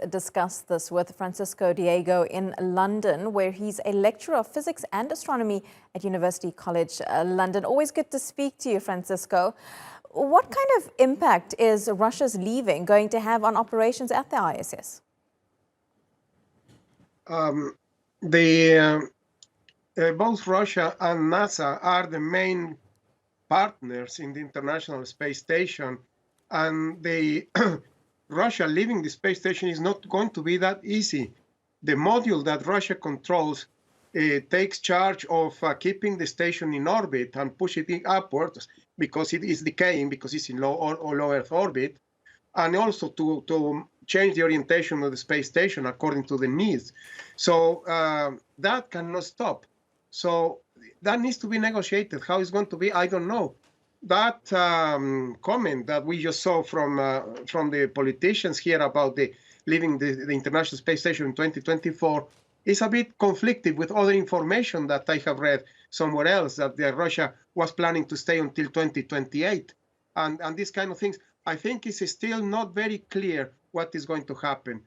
Discuss this with Francisco Diego in London, where he's a lecturer of physics and astronomy at University College London. Always good to speak to you, Francisco. What kind of impact is Russia's leaving going to have on operations at the ISS? Both Russia and NASA are the main partners in the International Space Station, and Russia leaving the space station is not going to be that easy. The module that Russia controls takes charge of keeping the station in orbit and pushing it upwards because it is decaying, because it's in low Earth orbit, and also to change the orientation of the space station according to the needs. So that cannot stop. So that needs to be negotiated. How it's going to be, I don't know. That comment that we just saw from the politicians here about leaving the International Space Station in 2024 is a bit conflicted with other information that I have read somewhere else, that Russia was planning to stay until 2028. And these kind of things, I think it's still not very clear what is going to happen.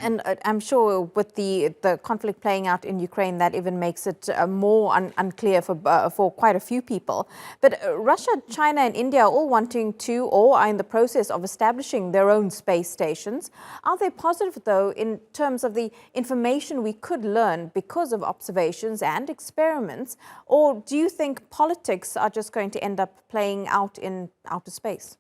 And I'm sure with the conflict playing out in Ukraine, that even makes it more unclear for quite a few people. But Russia, China and India are all wanting to, or are in the process of establishing their own space stations. Are they positive, though, in terms of the information we could learn because of observations and experiments? Or do you think politics are just going to end up playing out in outer space?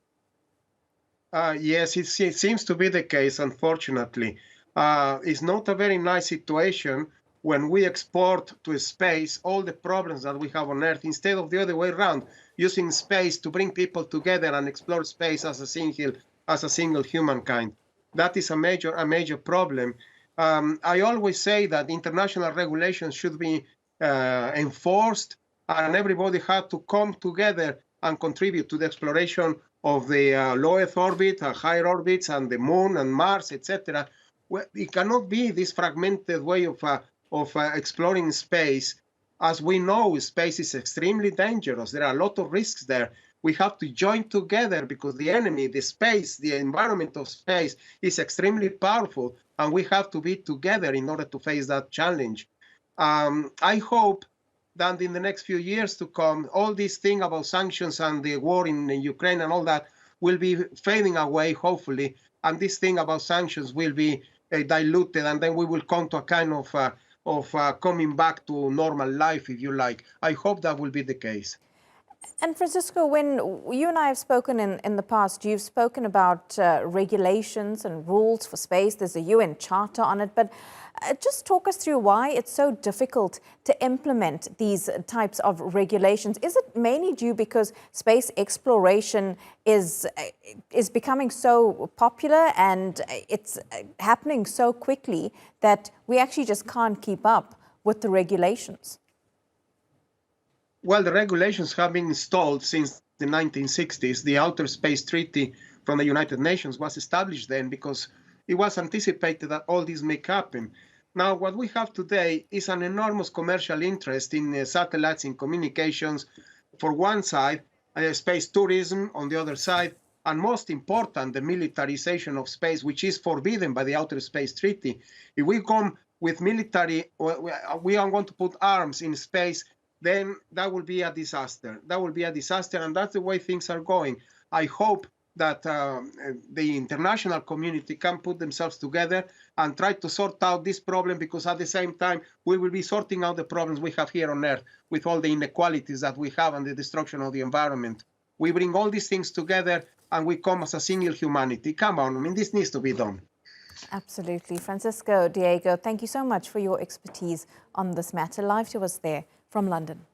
Yes, it seems to be the case, unfortunately. It's not a very nice situation when we export to space all the problems that we have on Earth, instead of the other way around, using space to bring people together and explore space as a single humankind. That is a major problem. I always say that international regulations should be enforced, and everybody had to come together and contribute to the exploration of the low Earth orbit, higher orbits, and the Moon and Mars, etc. Well, it cannot be this fragmented way of exploring space. As we know, space is extremely dangerous. There are a lot of risks there. We have to join together because the enemy, the space, the environment of space is extremely powerful, and we have to be together in order to face that challenge. I hope that in the next few years to come, all this thing about sanctions and the war in Ukraine and all that will be fading away, hopefully, and this thing about sanctions will be diluted, and then we will come to a kind of coming back to normal life, if you like. I hope that will be the case. And Francisco, when you and I have spoken in the past, you've spoken about regulations and rules for space. There's a UN charter on it, but just talk us through why it's so difficult to implement these types of regulations. Is it mainly due because space exploration is becoming so popular and it's happening so quickly that we actually just can't keep up with the regulations? Well, the regulations have been installed since the 1960s. The Outer Space Treaty from the United Nations was established then because it was anticipated that all this may happen. Now, what we have today is an enormous commercial interest in satellites, in communications, for one side, space tourism on the other side, and most important, the militarization of space, which is forbidden by the Outer Space Treaty. If we come with military, we are going to put arms in space, then that will be a disaster. That will be a disaster, and that's the way things are going. I hope that the international community can put themselves together and try to sort out this problem, because at the same time, we will be sorting out the problems we have here on Earth with all the inequalities that we have and the destruction of the environment. We bring all these things together and we come as a single humanity. Come on, I mean, this needs to be done. Absolutely. Francisco Diego, thank you so much for your expertise on this matter. Live to us there from London.